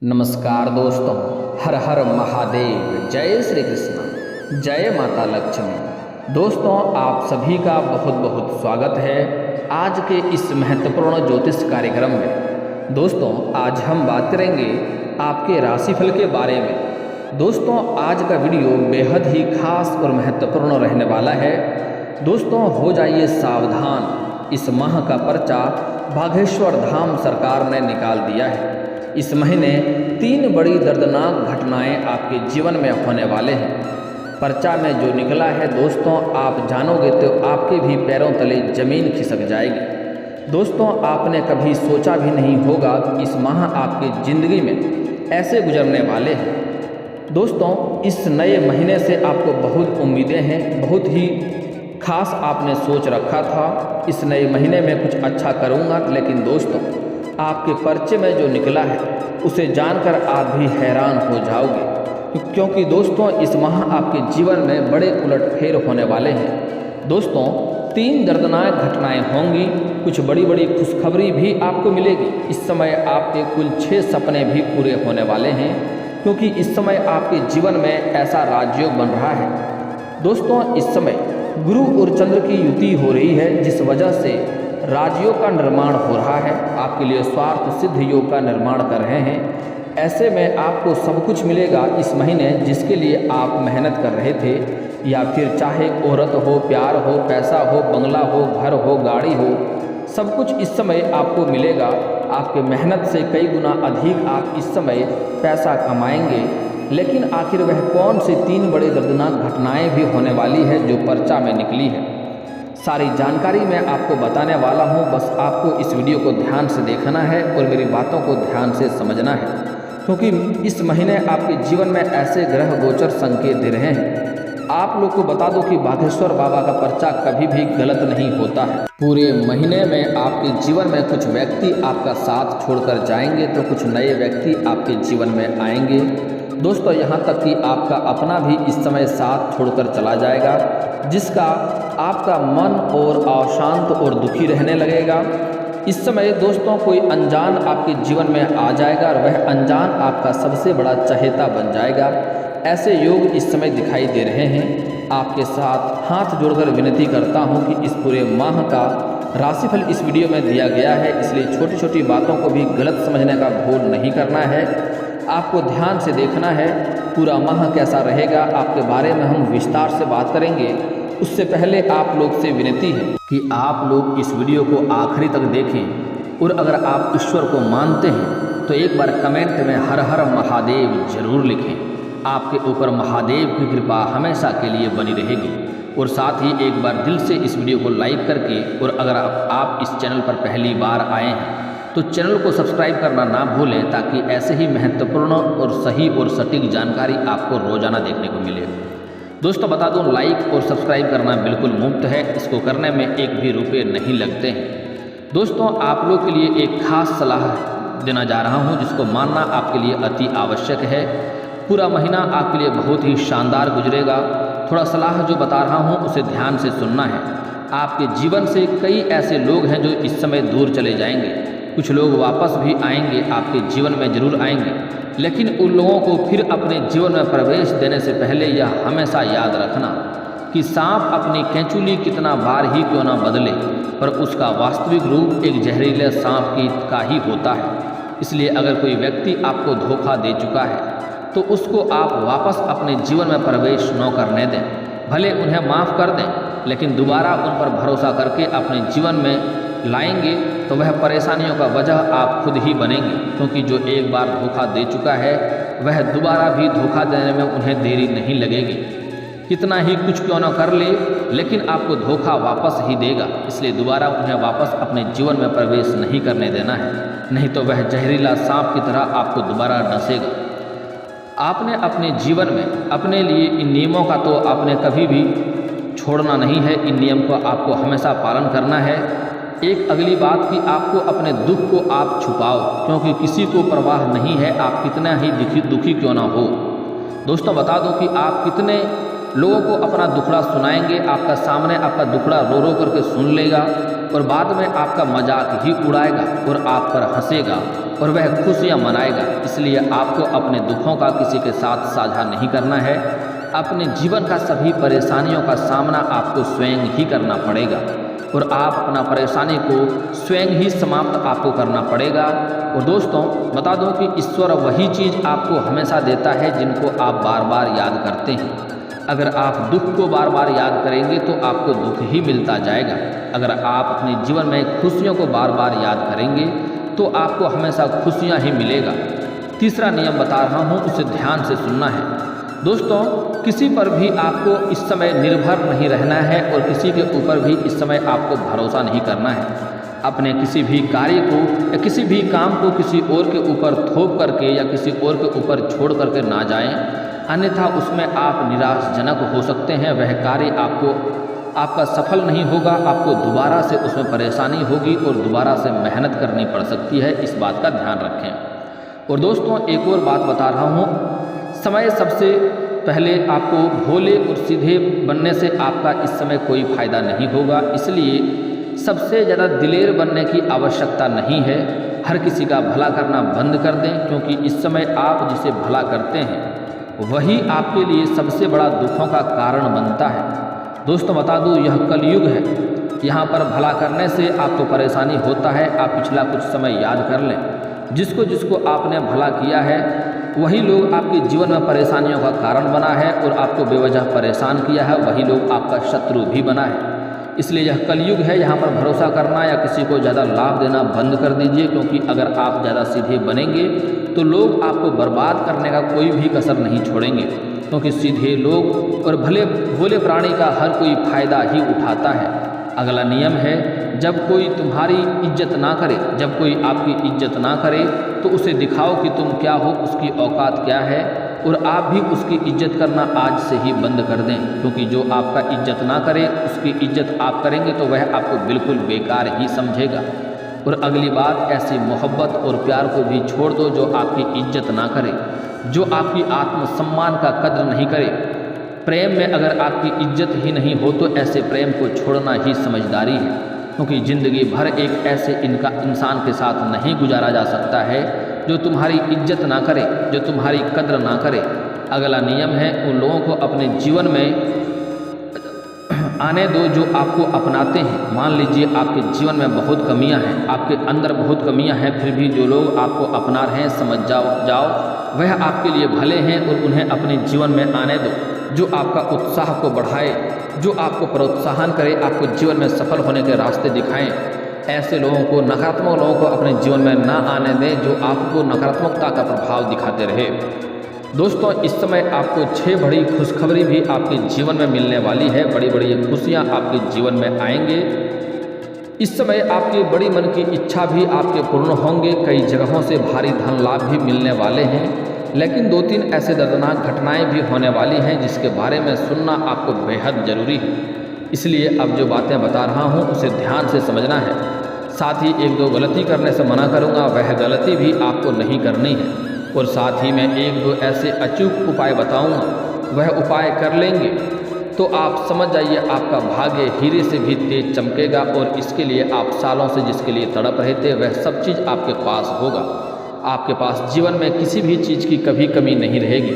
नमस्कार दोस्तों, हर हर महादेव, जय श्री कृष्ण, जय माता लक्ष्मी। दोस्तों, आप सभी का बहुत बहुत स्वागत है आज के इस महत्वपूर्ण ज्योतिष कार्यक्रम में। दोस्तों, आज हम बात करेंगे आपके राशिफल के बारे में। दोस्तों, आज का वीडियो बेहद ही खास और महत्वपूर्ण रहने वाला है। दोस्तों, हो जाइए सावधान, इस माह का पर्चा बागेश्वर धाम सरकार ने निकाल दिया है। इस महीने 3 बड़ी दर्दनाक घटनाएं आपके जीवन में होने वाले हैं। पर्चा में जो निकला है दोस्तों, आप जानोगे तो आपके भी पैरों तले जमीन खिसक जाएगी। दोस्तों, आपने कभी सोचा भी नहीं होगा कि इस माह आपकी ज़िंदगी में ऐसे गुजरने वाले हैं। दोस्तों, इस नए महीने से आपको बहुत उम्मीदें हैं, बहुत ही खास आपने सोच रखा था इस नए महीने में कुछ अच्छा करूँगा, लेकिन दोस्तों आपके पर्चे में जो निकला है उसे जानकर आप भी हैरान हो जाओगे, क्योंकि दोस्तों इस माह आपके जीवन में बड़े उलटफेर होने वाले हैं। दोस्तों, 3 दर्दनाक घटनाएं होंगी, कुछ बड़ी बड़ी खुशखबरी भी आपको मिलेगी। इस समय आपके कुल 6 सपने भी पूरे होने वाले हैं, क्योंकि इस समय आपके जीवन में ऐसा राजयोग बन रहा है। दोस्तों, इस समय गुरु और चंद्र की युति हो रही है, जिस वजह से राजयोग का निर्माण हो रहा है। आपके लिए स्वार्थ सिद्ध योग का निर्माण कर रहे हैं। ऐसे में आपको सब कुछ मिलेगा इस महीने जिसके लिए आप मेहनत कर रहे थे, या फिर चाहे औरत हो, प्यार हो, पैसा हो, बंगला हो, घर हो, गाड़ी हो, सब कुछ इस समय आपको मिलेगा। आपके मेहनत से कई गुना अधिक आप इस समय पैसा कमाएंगे। लेकिन आखिर वह कौन सी 3 बड़ी दर्दनाक घटनाएं भी होने वाली है जो पर्चा में निकली है, सारी जानकारी मैं आपको बताने वाला हूं। बस आपको इस वीडियो को ध्यान से देखना है और मेरी बातों को ध्यान से समझना है, क्योंकि इस महीने आपके जीवन में ऐसे ग्रह गोचर संकेत दे रहे हैं। आप लोग को बता दो कि बागेश्वर बाबा का पर्चा कभी भी गलत नहीं होता है। पूरे महीने में आपके जीवन में कुछ व्यक्ति आपका साथ छोड़कर जाएंगे, तो कुछ नए व्यक्ति आपके जीवन में आएंगे। दोस्तों, यहाँ तक कि आपका अपना भी इस समय साथ छोड़कर चला जाएगा, जिसका आपका मन और अशांत और दुखी रहने लगेगा। इस समय दोस्तों कोई अनजान आपके जीवन में आ जाएगा और वह अनजान आपका सबसे बड़ा चहेता बन जाएगा। ऐसे योग इस समय दिखाई दे रहे हैं। आपके साथ हाथ जोड़कर विनती करता हूं कि इस पूरे माह का राशिफल इस वीडियो में दिया गया है, इसलिए छोटी छोटी बातों को भी गलत समझने का भूल नहीं करना है। आपको ध्यान से देखना है पूरा माह कैसा रहेगा, आपके बारे में हम विस्तार से बात करेंगे। उससे पहले आप लोग से विनती है कि आप लोग इस वीडियो को आखिरी तक देखें, और अगर आप ईश्वर को मानते हैं तो एक बार कमेंट में हर हर महादेव जरूर लिखें। आपके ऊपर महादेव की कृपा हमेशा के लिए बनी रहेगी। और साथ ही एक बार दिल से इस वीडियो को लाइक करके, और अगर आप इस चैनल पर पहली बार आए हैं तो चैनल को सब्सक्राइब करना ना भूलें, ताकि ऐसे ही महत्वपूर्ण और सही और सटीक जानकारी आपको रोजाना देखने को मिले। दोस्तों, बता दूं, लाइक और सब्सक्राइब करना बिल्कुल मुफ्त है, इसको करने में एक भी रुपये नहीं लगते हैं। दोस्तों, आप लोग के लिए एक खास सलाह देना जा रहा हूं, जिसको मानना आपके लिए अति आवश्यक है। पूरा महीना आपके लिए बहुत ही शानदार गुजरेगा। थोड़ा सलाह जो बता रहा हूं उसे ध्यान से सुनना है। आपके जीवन से कई ऐसे लोग हैं जो इस समय दूर चले जाएंगे। कुछ लोग वापस भी आएंगे, आपके जीवन में जरूर आएंगे, लेकिन उन लोगों को फिर अपने जीवन में प्रवेश देने से पहले यह हमेशा याद रखना कि सांप अपनी कैंचुली कितना बार ही क्यों ना बदले, पर उसका वास्तविक रूप एक जहरीले सांप का ही होता है। इसलिए अगर कोई व्यक्ति आपको धोखा दे चुका है तो उसको आप वापस अपने जीवन में प्रवेश न करने दें। भले उन्हें माफ़ कर दें, लेकिन दोबारा उन पर भरोसा करके अपने जीवन में लाएंगे तो वह परेशानियों का वजह आप खुद ही बनेंगे, क्योंकि जो एक बार धोखा दे चुका है वह दोबारा भी धोखा देने में उन्हें देरी नहीं लगेगी। कितना ही कुछ क्यों न कर ले, लेकिन आपको धोखा वापस ही देगा। इसलिए दोबारा उन्हें वापस अपने जीवन में प्रवेश नहीं करने देना है, नहीं तो वह जहरीला सांप की तरह आपको दोबारा डसेगा। आपने अपने जीवन में अपने लिए इन नियमों का तो आपने कभी भी छोड़ना नहीं है। इन नियम को आपको हमेशा पालन करना है। एक अगली बात कि आपको अपने दुख को आप छुपाओ, क्योंकि किसी को परवाह नहीं है आप कितना ही दुखी क्यों ना हो। दोस्तों, बता दूं कि आप कितने लोगों को अपना दुखड़ा सुनाएंगे, आपका सामने आपका दुखड़ा रो रो करके सुन लेगा और बाद में आपका मजाक ही उड़ाएगा और आप पर हंसेगा और वह खुशियाँ मनाएगा। इसलिए आपको अपने दुखों का किसी के साथ साझा नहीं करना है। अपने जीवन का सभी परेशानियों का सामना आपको स्वयं ही करना पड़ेगा और आप अपना परेशानी को स्वयं ही समाप्त आपको करना पड़ेगा। और दोस्तों बता दूं कि ईश्वर वही चीज़ आपको हमेशा देता है जिनको आप बार बार याद करते हैं। अगर आप दुख को बार बार याद करेंगे तो आपको दुख ही मिलता जाएगा। अगर आप अपने जीवन में खुशियों को बार बार याद करेंगे तो आपको हमेशा खुशियाँ ही मिलेगा। तीसरा नियम बता रहा हूँ, उसे ध्यान से सुनना है। दोस्तों किसी पर भी आपको इस समय निर्भर नहीं रहना है और किसी के ऊपर भी इस समय आपको भरोसा नहीं करना है। अपने किसी भी कार्य को या किसी भी काम को किसी और के ऊपर थोप करके या किसी और के ऊपर छोड़ करके ना जाएं, अन्यथा उसमें आप निराशजनक हो सकते हैं। वह कार्य आपका सफल नहीं होगा, आपको दोबारा से उसमें परेशानी होगी और दोबारा से मेहनत करनी पड़ सकती है। इस बात का ध्यान रखें। और दोस्तों एक और बात बता रहा हूँ, समय सबसे पहले आपको भोले और सीधे बनने से आपका इस समय कोई फ़ायदा नहीं होगा। इसलिए सबसे ज़्यादा दिलेर बनने की आवश्यकता नहीं है। हर किसी का भला करना बंद कर दें, क्योंकि इस समय आप जिसे भला करते हैं वही आपके लिए सबसे बड़ा दुखों का कारण बनता है। दोस्तों बता दूं, यह कलयुग है। यहाँ पर भला करने से आपको परेशानी होता है। आप पिछला कुछ समय याद कर लें, जिसको जिसको आपने भला किया है वही लोग आपके जीवन में परेशानियों का कारण बना है और आपको बेवजह परेशान किया है, वही लोग आपका शत्रु भी बना है। इसलिए यह कलयुग है। यहाँ पर भरोसा करना या किसी को ज़्यादा लाभ देना बंद कर दीजिए, क्योंकि अगर आप ज़्यादा सीधे बनेंगे तो लोग आपको बर्बाद करने का कोई भी कसर नहीं छोड़ेंगे, क्योंकि सीधे लोग और भोले प्राणी का हर कोई फायदा ही उठाता है। अगला नियम है, जब कोई तुम्हारी इज्जत ना करे, जब कोई आपकी इज्जत ना करे तो उसे दिखाओ कि तुम क्या हो, उसकी औकात क्या है, और आप भी उसकी इज्जत करना आज से ही बंद कर दें। क्योंकि जो आपका इज्जत ना करे उसकी इज्जत आप करेंगे तो वह आपको बिल्कुल बेकार ही समझेगा। और अगली बात, ऐसी मोहब्बत और प्यार को भी छोड़ दो जो आपकी इज्जत ना करे, जो आपकी आत्मसम्मान का कद्र नहीं करे। प्रेम में अगर आपकी इज्जत ही नहीं हो तो ऐसे प्रेम को छोड़ना ही समझदारी है, क्योंकि ज़िंदगी भर एक ऐसे इंसान के साथ नहीं गुजारा जा सकता है जो तुम्हारी इज्जत ना करे, जो तुम्हारी कद्र ना करे। अगला नियम है, उन लोगों को अपने जीवन में आने दो जो आपको अपनाते हैं। मान लीजिए आपके जीवन में बहुत कमियां हैं, आपके अंदर बहुत कमियां हैं, फिर भी जो लोग आपको अपना रहे हैं समझ जाओ वह आपके लिए भले हैं और उन्हें अपने जीवन में आने दो। जो आपका उत्साह को बढ़ाए, जो आपको प्रोत्साहन करे, आपको जीवन में सफल होने के रास्ते दिखाएं। ऐसे लोगों को, नकारात्मक लोगों को अपने जीवन में ना आने दें जो आपको नकारात्मकता का प्रभाव दिखाते रहे। दोस्तों इस समय आपको 6 बड़ी खुशखबरी भी आपके जीवन में मिलने वाली है। बड़ी बड़ी खुशियाँ आपके जीवन में आएंगे। इस समय आपकी बड़ी मन की इच्छा भी आपके पूर्ण होंगे। कई जगहों से भारी धन लाभ भी मिलने वाले हैं, लेकिन 2-3 ऐसे दर्दनाक घटनाएं भी होने वाली हैं जिसके बारे में सुनना आपको बेहद ज़रूरी है। इसलिए अब जो बातें बता रहा हूं उसे ध्यान से समझना है। साथ ही 1-2 गलती करने से मना करूंगा, वह गलती भी आपको नहीं करनी है। और साथ ही मैं 1-2 ऐसे अचूक उपाय बताऊंगा, वह उपाय कर लेंगे तो आप समझ जाइए आपका भाग्य हीरे से भी तेज चमकेगा। और इसके लिए आप सालों से जिसके लिए तड़प रहे थे वह सब चीज़ आपके पास होगा। आपके पास जीवन में किसी भी चीज़ की कभी कमी नहीं रहेगी।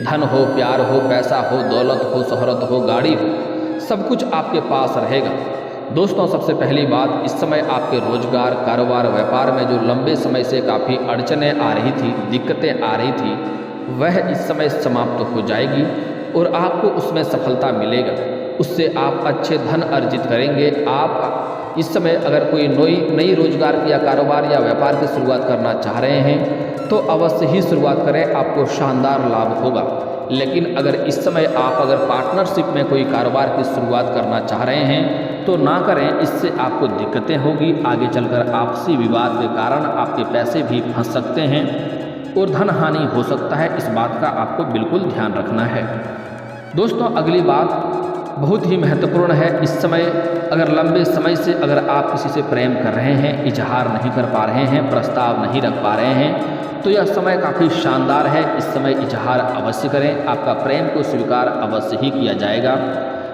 धन हो, प्यार हो, पैसा हो, दौलत हो, शोहरत हो, गाड़ी हो, सब कुछ आपके पास रहेगा। दोस्तों सबसे पहली बात, इस समय आपके रोजगार, कारोबार, व्यापार में जो लंबे समय से काफ़ी अड़चनें आ रही थी, दिक्कतें आ रही थी, वह इस समय समाप्त हो जाएगी और आपको उसमें सफलता मिलेगा। उससे आप अच्छे धन अर्जित करेंगे। आप इस समय अगर कोई नई रोजगार या कारोबार या व्यापार की शुरुआत करना चाह रहे हैं तो अवश्य ही शुरुआत करें, आपको शानदार लाभ होगा। लेकिन अगर इस समय आप अगर पार्टनरशिप में कोई कारोबार की शुरुआत करना चाह रहे हैं तो ना करें, इससे आपको दिक्कतें होगी। आगे चलकर आपसी विवाद के कारण आपके पैसे भी फंस सकते हैं और धन हानि हो सकता है। इस बात का आपको बिल्कुल ध्यान रखना है। दोस्तों अगली बात, बहुत ही महत्वपूर्ण है। इस समय अगर लंबे समय से अगर आप किसी से प्रेम कर रहे हैं, इजहार नहीं कर पा रहे हैं, प्रस्ताव नहीं रख पा रहे हैं, तो यह समय काफ़ी शानदार है। इस समय इजहार अवश्य करें, आपका प्रेम को स्वीकार अवश्य ही किया जाएगा।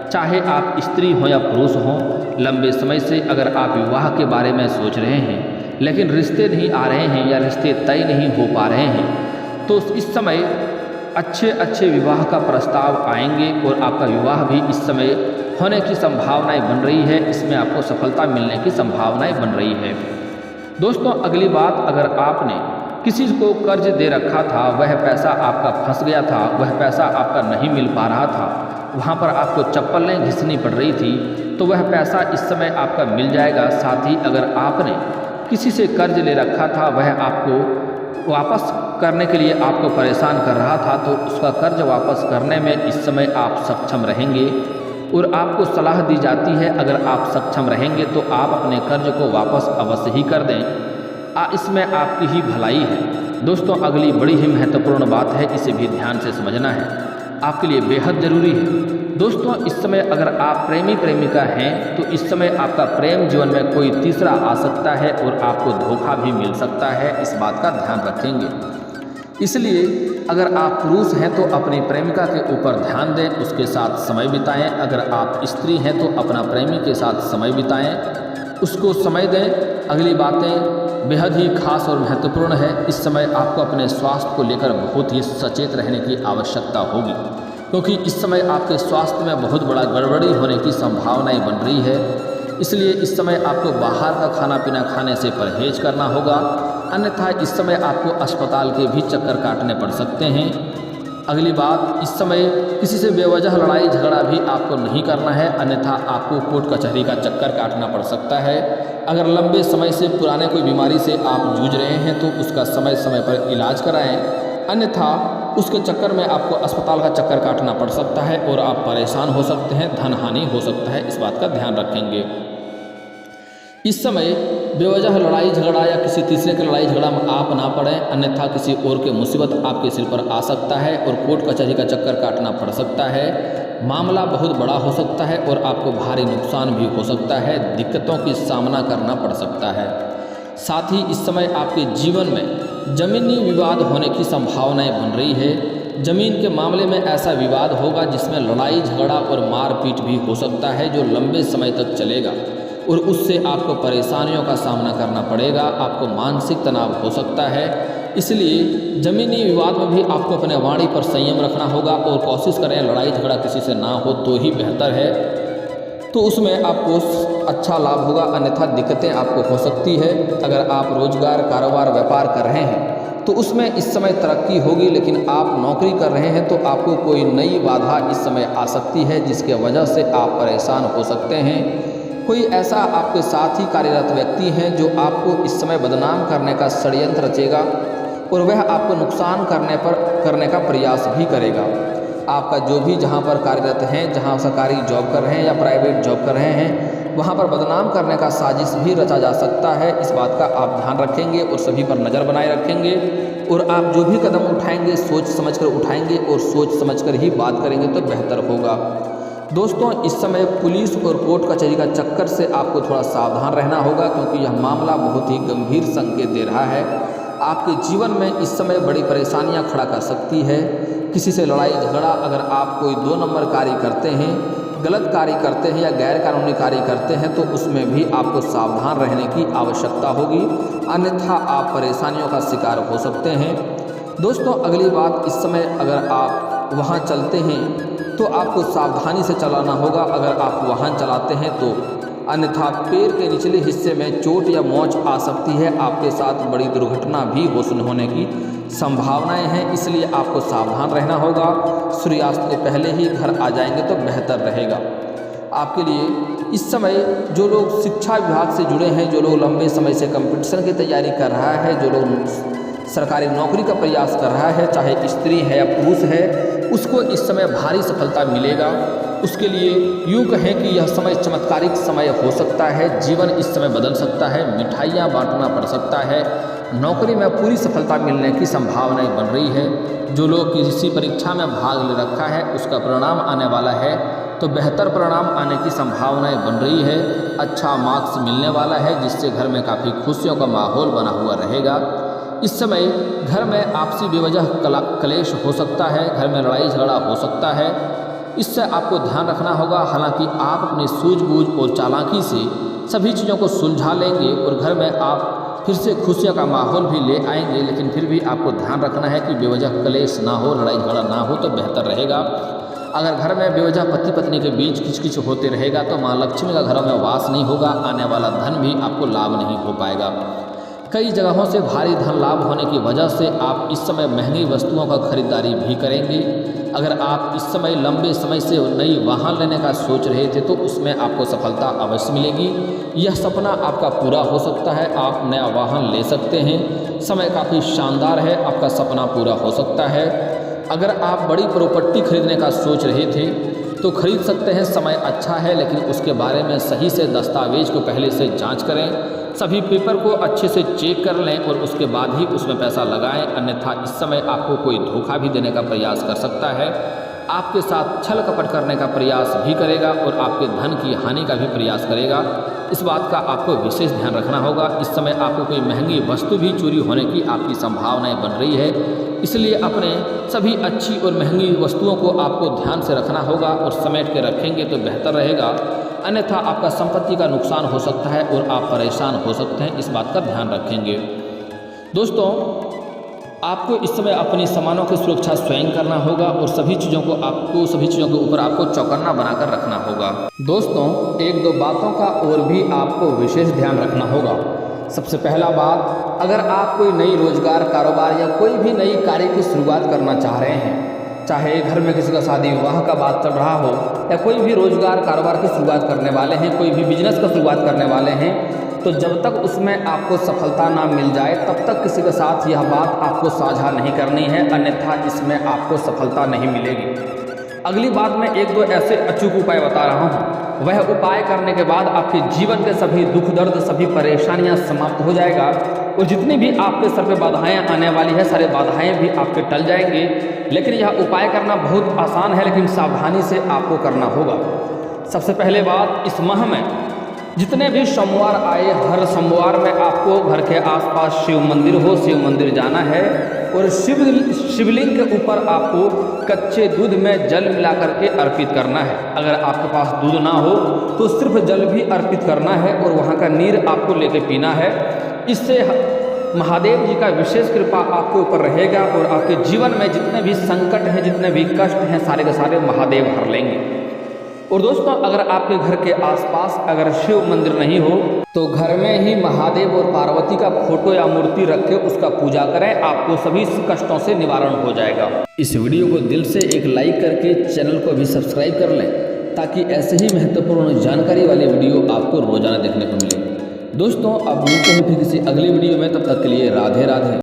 चाहे आप स्त्री हों या पुरुष हों, लंबे समय से अगर आप विवाह के बारे में सोच रहे हैं लेकिन रिश्ते नहीं आ रहे हैं या रिश्ते तय नहीं हो पा रहे हैं, तो इस समय अच्छे अच्छे विवाह का प्रस्ताव आएंगे और आपका विवाह भी इस समय होने की संभावनाएं बन रही है। इसमें आपको सफलता मिलने की संभावनाएं बन रही है। दोस्तों, अगली बात, अगर आपने किसी को कर्ज दे रखा था, वह पैसा आपका फंस गया था, वह पैसा आपका नहीं मिल पा रहा था, वहाँ पर आपको चप्पलें घिसनी पड़ रही थी, तो वह पैसा इस समय आपका मिल जाएगा। साथ ही अगर आपने किसी से कर्ज ले रखा था, वह आपको वापस करने के लिए आपको परेशान कर रहा था, तो उसका कर्ज वापस करने में इस समय आप सक्षम रहेंगे। और आपको सलाह दी जाती है, अगर आप सक्षम रहेंगे तो आप अपने कर्ज को वापस अवश्य ही कर दें, इसमें आपकी ही भलाई है। दोस्तों, अगली बड़ी ही महत्वपूर्ण बात है, इसे भी ध्यान से समझना है, आपके लिए बेहद ज़रूरी है। दोस्तों, इस समय अगर आप प्रेमी प्रेमिका हैं तो इस समय आपका प्रेम जीवन में कोई तीसरा आ सकता है और आपको धोखा भी मिल सकता है, इस बात का ध्यान रखेंगे। इसलिए अगर आप पुरुष हैं तो अपनी प्रेमिका के ऊपर ध्यान दें, उसके साथ समय बिताएं। अगर आप स्त्री हैं तो अपना प्रेमी के साथ समय बिताएं, उसको समय दें। अगली बातें बेहद ही खास और महत्वपूर्ण है। इस समय आपको अपने स्वास्थ्य को लेकर बहुत ही सचेत रहने की आवश्यकता होगी, क्योंकि इस समय आपके स्वास्थ्य में बहुत बड़ा गड़बड़ी होने की संभावनाएं बन रही है। इसलिए इस समय आपको बाहर का खाना पीना खाने से परहेज करना होगा, अन्यथा इस समय आपको अस्पताल के भी चक्कर काटने पड़ सकते हैं। अगली बात, इस समय किसी से बेवजह लड़ाई झगड़ा भी आपको नहीं करना है, अन्यथा आपको कोर्ट कचहरी का चक्कर काटना पड़ सकता है। अगर लंबे समय से पुराने कोई बीमारी से आप जूझ रहे हैं तो उसका समय समय पर इलाज कराएं, अन्यथा उसके चक्कर में आपको अस्पताल का चक्कर काटना पड़ सकता है और आप परेशान हो सकते हैं, धन हानि हो सकता है, इस बात का ध्यान रखेंगे। इस समय बेवजह लड़ाई झगड़ा या किसी तीसरे के लड़ाई झगड़ा में आप ना पड़ें, अन्यथा किसी और के मुसीबत आपके सिर पर आ सकता है और कोर्ट कचहरी का चक्कर काटना पड़ सकता है। मामला बहुत बड़ा हो सकता है और आपको भारी नुकसान भी हो सकता है, दिक्कतों की सामना करना पड़ सकता है। साथ ही इस समय आपके जीवन में ज़मीनी विवाद होने की संभावनाएं बन रही है। ज़मीन के मामले में ऐसा विवाद होगा जिसमें लड़ाई झगड़ा और मारपीट भी हो सकता है, जो लंबे समय तक चलेगा और उससे आपको परेशानियों का सामना करना पड़ेगा, आपको मानसिक तनाव हो सकता है। इसलिए ज़मीनी विवाद में भी आपको अपने वाणी पर संयम रखना होगा और कोशिश करें लड़ाई झगड़ा किसी से ना हो तो ही बेहतर है, तो उसमें आपको अच्छा लाभ होगा, अन्यथा दिक्कतें आपको हो सकती है। अगर आप रोजगार, कारोबार, व्यापार कर रहे हैं तो उसमें इस समय तरक्की होगी, लेकिन आप नौकरी कर रहे हैं तो आपको कोई नई बाधा इस समय आ सकती है, जिसके वजह से आप परेशान हो सकते हैं। कोई ऐसा आपके साथ ही कार्यरत व्यक्ति है जो आपको इस समय बदनाम करने का षड्यंत्र रचेगा और वह आपको नुकसान करने का प्रयास भी करेगा। आपका जो भी जहाँ पर कार्यरत हैं, जहाँ सरकारी जॉब कर रहे हैं या प्राइवेट जॉब कर रहे हैं, वहाँ पर बदनाम करने का साजिश भी रचा जा सकता है। इस बात का आप ध्यान रखेंगे और सभी पर नज़र बनाए रखेंगे और आप जो भी कदम उठाएंगे सोच समझकर उठाएंगे और सोच समझकर ही बात करेंगे तो बेहतर होगा। दोस्तों, इस समय पुलिस और कोर्ट कचहरी का चक्कर से आपको थोड़ा सावधान रहना होगा, क्योंकि यह मामला बहुत ही गंभीर संकेत दे रहा है। आपके जीवन में इस समय बड़ी परेशानियां खड़ा कर सकती है। किसी से लड़ाई झगड़ा, अगर आप कोई 2 नंबर कार्य करते हैं, गलत कार्य करते हैं या गैर कानूनी कार्य करते हैं तो उसमें भी आपको सावधान रहने की आवश्यकता होगी, अन्यथा आप परेशानियों का शिकार हो सकते हैं। दोस्तों, अगली बात, इस समय अगर आप वहाँ चलते हैं तो आपको सावधानी से चलाना होगा। अगर आप वाहन चलाते हैं तो अन्यथा पैर के निचले हिस्से में चोट या मोच आ सकती है, आपके साथ बड़ी दुर्घटना भी होने की संभावनाएं हैं, इसलिए आपको सावधान रहना होगा। सूर्यास्त के पहले ही घर आ जाएंगे तो बेहतर रहेगा आपके लिए। इस समय जो लोग शिक्षा विभाग से जुड़े हैं, जो लोग लंबे समय से कंपटीशन की तैयारी कर रहा है, जो लोग सरकारी नौकरी का प्रयास कर रहा है, चाहे स्त्री है या पुरुष है, उसको इस समय भारी सफलता मिलेगा। उसके लिए यूँ कहें कि यह समय चमत्कारिक समय हो सकता है, जीवन इस समय बदल सकता है, मिठाइयाँ बांटना पड़ सकता है, नौकरी में पूरी सफलता मिलने की संभावनाएं बन रही है। जो लोग किसी परीक्षा में भाग ले रखा है उसका परिणाम आने वाला है, तो बेहतर परिणाम आने की संभावनाएं बन रही है। अच्छा मार्क्स मिलने वाला है, जिससे घर में काफ़ी खुशियों का माहौल बना हुआ रहेगा। इस समय घर में आपसी बेवजह कलेश हो सकता है, घर में लड़ाई झगड़ा हो सकता है। इससे आपको ध्यान रखना होगा। हालांकि आप अपनी सूझबूझ और चालाकी से सभी चीज़ों को सुलझा लेंगे और घर में आप फिर से खुशियों का माहौल भी ले आएंगे, लेकिन फिर भी आपको ध्यान रखना है कि बेवजह कलेश ना हो, लड़ाई झगड़ा ना हो तो बेहतर रहेगा। अगर घर में बेवजह पति पत्नी के बीच किचकिच होते रहेगा तो माँ लक्ष्मी का घरों में वास नहीं होगा, आने वाला धन भी आपको लाभ नहीं हो पाएगा। कई जगहों से भारी धन लाभ होने की वजह से आप इस समय महंगी वस्तुओं का खरीदारी भी करेंगे। अगर आप इस समय लंबे समय से नई वाहन लेने का सोच रहे थे तो उसमें आपको सफलता अवश्य मिलेगी। यह सपना आपका पूरा हो सकता है, आप नया वाहन ले सकते हैं। समय काफ़ी शानदार है, आपका सपना पूरा हो सकता है। अगर आप बड़ी प्रॉपर्टी खरीदने का सोच रहे थे तो खरीद सकते हैं, समय अच्छा है, लेकिन उसके बारे में सही से दस्तावेज को पहले से जांच करें। सभी पेपर को अच्छे से चेक कर लें और उसके बाद ही उसमें पैसा लगाएं, अन्यथा इस समय आपको कोई धोखा भी देने का प्रयास कर सकता है। आपके साथ छल कपट करने का प्रयास भी करेगा और आपके धन की हानि का भी प्रयास करेगा। इस बात का आपको विशेष ध्यान रखना होगा। इस समय आपको कोई महंगी वस्तु भी चोरी होने की आपकी संभावनाएं बन रही है, इसलिए अपने सभी अच्छी और महंगी वस्तुओं को आपको ध्यान से रखना होगा और समेट के रखेंगे तो बेहतर रहेगा, अन्यथा आपका संपत्ति का नुकसान हो सकता है और आप परेशान हो सकते हैं। इस बात का ध्यान रखेंगे। दोस्तों, आपको इस समय अपनी सामानों की सुरक्षा स्वयं करना होगा और सभी चीज़ों के ऊपर आपको चौकन्ना बनाकर रखना होगा। दोस्तों, एक दो बातों का और भी आपको विशेष ध्यान रखना होगा। सबसे पहला बात, अगर आप कोई नई रोजगार, कारोबार या कोई भी नई कार्य की शुरुआत करना चाह रहे हैं, चाहे घर में किसी का शादी विवाह का बात चल रहा हो या कोई भी रोजगार कारोबार की शुरुआत करने वाले हैं, कोई भी बिजनेस का शुरुआत करने वाले हैं, तो जब तक उसमें आपको सफलता ना मिल जाए तब तक किसी के साथ यह बात आपको साझा नहीं करनी है, अन्यथा इसमें आपको सफलता नहीं मिलेगी। अगली बात, मैं एक दो ऐसे अचूक उपाय बता रहा हूँ। वह उपाय करने के बाद आपके जीवन के सभी दुख दर्द, सभी परेशानियां समाप्त हो जाएगा और जितनी भी आपके सर पे बाधाएं आने वाली है, सारे बाधाएं भी आपके टल जाएंगे। लेकिन यह उपाय करना बहुत आसान है, लेकिन सावधानी से आपको करना होगा। सबसे पहले बात, इस माह में जितने भी सोमवार आए, हर सोमवार में आपको घर के आसपास शिव मंदिर हो, शिव मंदिर जाना है और शिवलिंग के ऊपर आपको कच्चे दूध में जल मिला करके अर्पित करना है। अगर आपके पास दूध ना हो तो सिर्फ जल भी अर्पित करना है और वहाँ का नीर आपको लेके पीना है। इससे महादेव जी का विशेष कृपा आपके ऊपर रहेगा और आपके जीवन में जितने भी संकट हैं, जितने भी कष्ट हैं, सारे के सारे महादेव हर लेंगे। और दोस्तों, अगर आपके घर के आसपास अगर शिव मंदिर नहीं हो तो घर में ही महादेव और पार्वती का फोटो या मूर्ति रख के उसका पूजा करें, आपको सभी कष्टों से निवारण हो जाएगा। इस वीडियो को दिल से एक लाइक करके चैनल को भी सब्सक्राइब कर लें, ताकि ऐसे ही महत्वपूर्ण जानकारी वाले वीडियो आपको रोजाना देखने को मिले। दोस्तों, अब मिलते हैं फिर किसी अगली वीडियो में, तब तक के लिए राधे राधे।